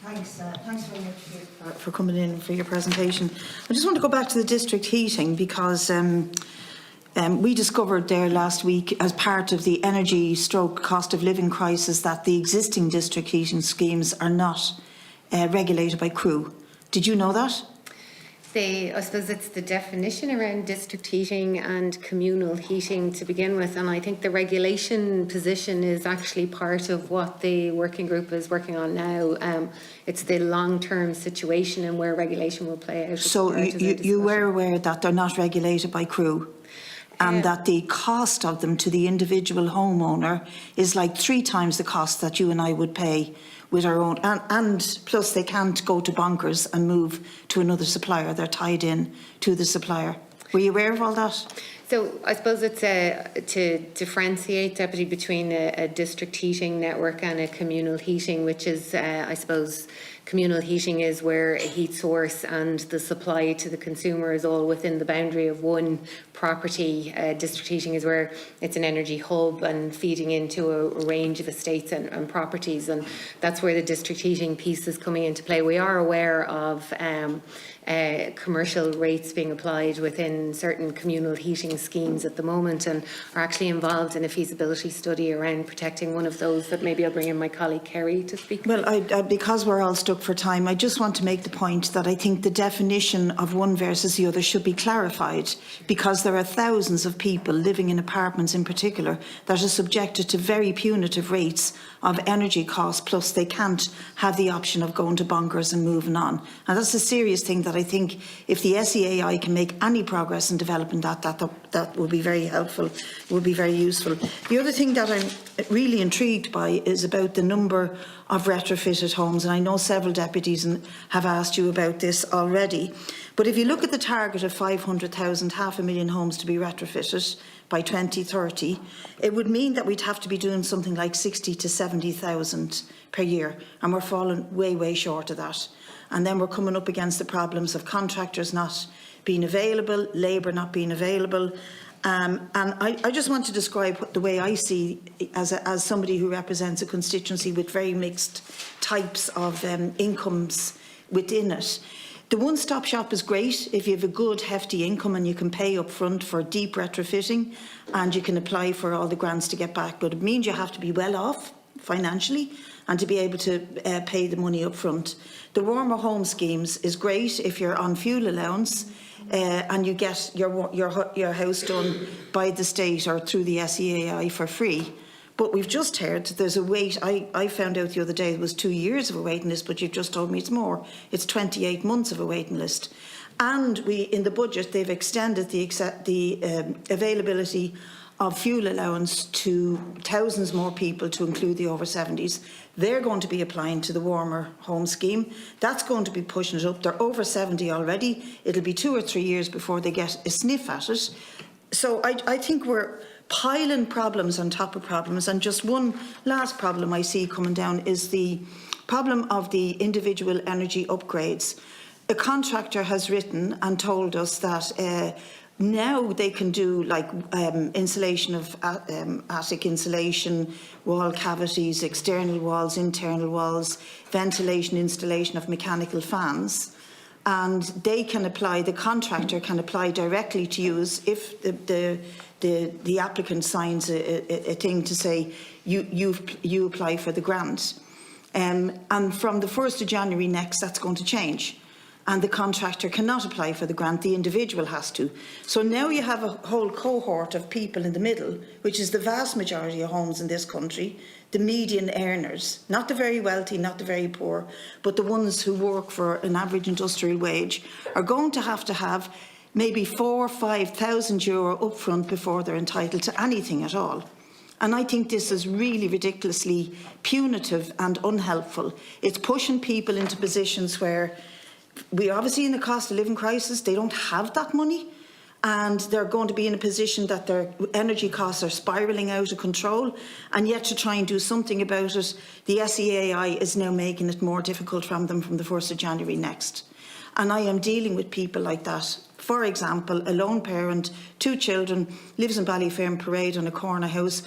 Thanks very much for coming in for your presentation. I just want to go back to the district heating because we discovered there last week as part of the energy stroke cost of living crisis that the existing district heating schemes are not regulated by CRU. Did you know that? I suppose it's the definition around district heating and communal heating to begin with, and I think the regulation position is actually part of what the working group is working on now. It's the long-term situation and where regulation will play out. So you were aware that they're not regulated by CRU? And that the cost of them to the individual homeowner is like 3 times the cost that you and I would pay with our own, and plus they can't go to bonkers and move to another supplier. They're tied in to the supplier. Were you aware of all that? So I suppose it's to differentiate, Deputy, between a district heating network and a communal heating, which is, I suppose, communal heating is where a heat source and the supply to the consumer is all within the boundary of one property. District heating is where it's an energy hub and feeding into a range of estates and properties, and that's where the district heating piece is coming into play. We are aware of commercial rates being applied within certain communal heating schemes at the moment, and are actually involved in a feasibility study around protecting one of those that maybe I'll bring in my colleague Kerry to speak. Well, because we're all stuck for time, I just want to make the point that I think the definition of one versus the other should be clarified, because there are thousands of people living in apartments in particular that are subjected to very punitive rates of energy costs, plus they can't have the option of going to bonkers and moving on. And that's a serious thing that I think if the SEAI can make any progress in developing that would be very helpful, would be very useful. The other thing that I'm really intrigued by is about the number of retrofitted homes, and I know several deputies have asked you about this already. But if you look at the target of 500,000, 500,000 homes to be retrofitted by 2030, it would mean that we'd have to be doing something like 60 to 70,000 per year, and we're falling way short of that. And then we're coming up against the problems of contractors not being available, labour not being available. And I just want to describe the way I see, as somebody who represents a constituency with very mixed types of incomes within it. The one-stop shop is great if you have a good hefty income and you can pay up front for deep retrofitting and you can apply for all the grants to get back, but it means you have to be well off financially and to be able to pay the money up front. The warmer home schemes is great if you're on fuel allowance and you get your house done by the state or through the SEAI for free. But we've just heard there's a wait. I found out the other day it was 2 years of a waiting list, but you've just told me it's more. It's 28 months of a waiting list. And in the budget, they've extended the availability of fuel allowance to thousands more people, to include the over 70s. They're going to be applying to the warmer home scheme. That's going to be pushing it up. They're over 70 already. It'll be 2 or 3 years before they get a sniff at it. So I think we're piling problems on top of problems. And just one last problem I see coming down is the problem of the individual energy upgrades. A contractor has written and told us that now they can do like insulation of attic insulation, wall cavities, external walls, internal walls, ventilation, installation of mechanical fans. And they can apply, the contractor can apply directly to use if the applicant signs a thing to say you apply for the grant. And from the 1st of January next, that's going to change. And the contractor cannot apply for the grant, the individual has to. So now you have a whole cohort of people in the middle, which is the vast majority of homes in this country, the median earners, not the very wealthy, not the very poor, but the ones who work for an average industrial wage, are going to have maybe 4,000 or 5,000 euro up front before they're entitled to anything at all. And I think this is really ridiculously punitive and unhelpful. It's pushing people into positions where we're obviously in a cost of living crisis. They don't have that money, and they're going to be in a position that their energy costs are spiralling out of control, and yet to try and do something about it, the SEAI is now making it more difficult from them from the 1st of January next. And I am dealing with people like that For example, a lone parent, 2 children, lives in Ballyferm Parade on a corner house,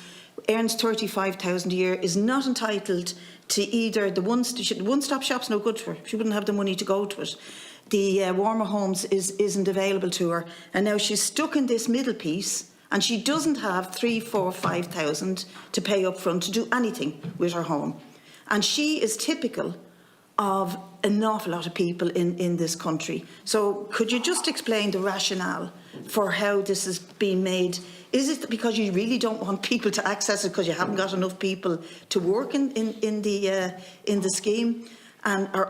earns 35,000 a year, is not entitled to either the one-stop shop's no good for her. She wouldn't have the money to go to it. The warmer homes isn't available to her, and now she's stuck in this middle piece, and she doesn't have 3, 4, 5,000 to pay up front to do anything with her home. And she is typical of an awful lot of people in this country. So could you just explain the rationale for how this is being made? Is it because you really don't want people to access it because you haven't got enough people to work in the scheme?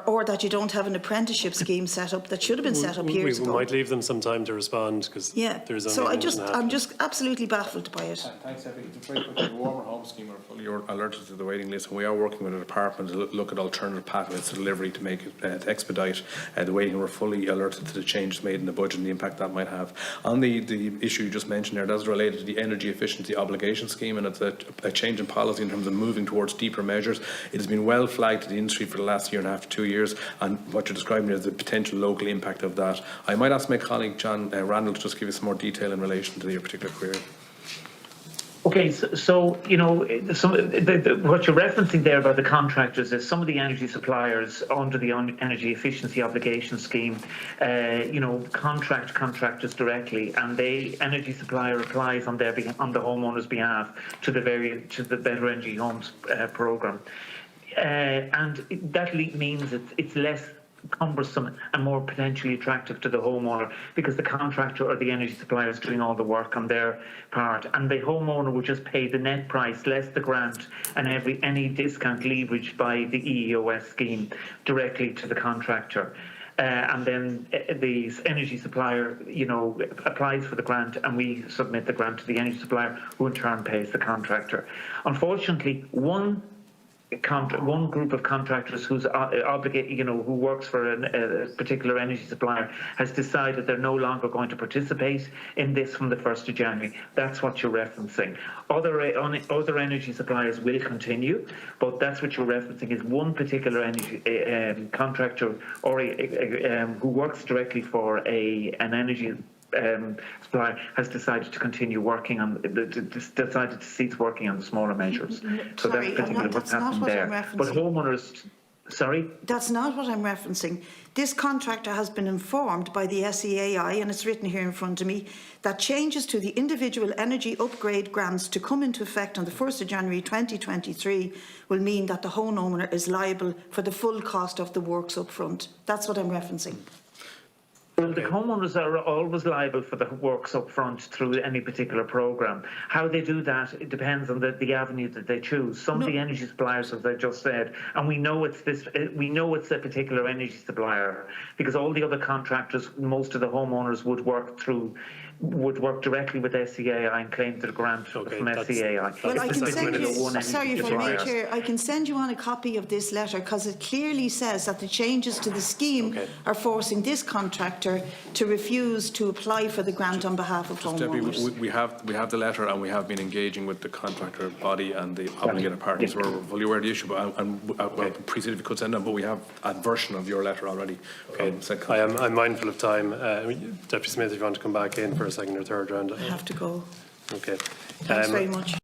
Or that you don't have an apprenticeship scheme set up that should have been set up years ago. We might leave them some time to respond because there's only I'm just absolutely baffled by it. Thanks, Effie. Just very quickly, the warmer home scheme are fully alerted to the waiting list, and we are working with a department to look at alternative pathways to delivery to make it to expedite the waiting. We're fully alerted to the changes made in the budget and the impact that might have. On the issue you just mentioned there, that's related to the energy efficiency obligation scheme, and it's a change in policy in terms of moving towards deeper measures. It has been well flagged to the industry for the last year and a half to 2 years, and what you're describing is the potential local impact of that. I might ask my colleague John Randall to just give you some more detail in relation to your particular query. Okay, so you know, what you're referencing there about the contractors is some of the energy suppliers under the energy efficiency obligation scheme, you know, contract contractors directly, and the energy supplier applies on the homeowner's behalf to the Better Energy Homes programme. And that means it's less cumbersome and more potentially attractive to the homeowner because the contractor or the energy supplier is doing all the work on their part, and the homeowner will just pay the net price less the grant and any discount leveraged by the EEOS scheme directly to the contractor. And then the energy supplier, you know, applies for the grant, and we submit the grant to the energy supplier, who in turn pays the contractor. Unfortunately, one group of contractors who's who works for a particular energy supplier has decided they're no longer going to participate in this from the 1st of January. That's what you're referencing. Other energy suppliers will continue, but that's what you're referencing is one particular energy contractor or who works directly for an energy supplier has decided to continue working on, decided to cease working on the smaller measures. So Sorry, that's particularly what's happened there. But homeowners, sorry? That's not what I'm referencing. This contractor has been informed by the SEAI, and it's written here in front of me, that changes to the individual energy upgrade grants to come into effect on the 1st of January 2023 will mean that the homeowner is liable for the full cost of the works up front. That's what I'm referencing. Well, the homeowners are always liable for the works up front through any particular programme. How they do that, it depends on the avenue that they choose. Some of the energy suppliers, as I just said, and we know it's a particular energy supplier because all the other contractors, most of the homeowners would work directly with SEAI and claim the grant from SEAI. Well, I can send you, sorry if I may, Chair, I can send you on a copy of this letter because it clearly says that the changes to the scheme are forcing this contractor to refuse to apply for the grant on behalf of homeowners. We have the letter, and we have been engaging with the contractor body and the obligated parties, so we're fully aware of the issue. But I appreciate if you could send them, but we have a version of your letter already. Okay. I'm mindful of time. Deputy Smith, if you want to come back in for a second or third round. I have to go. Okay. Thanks very much.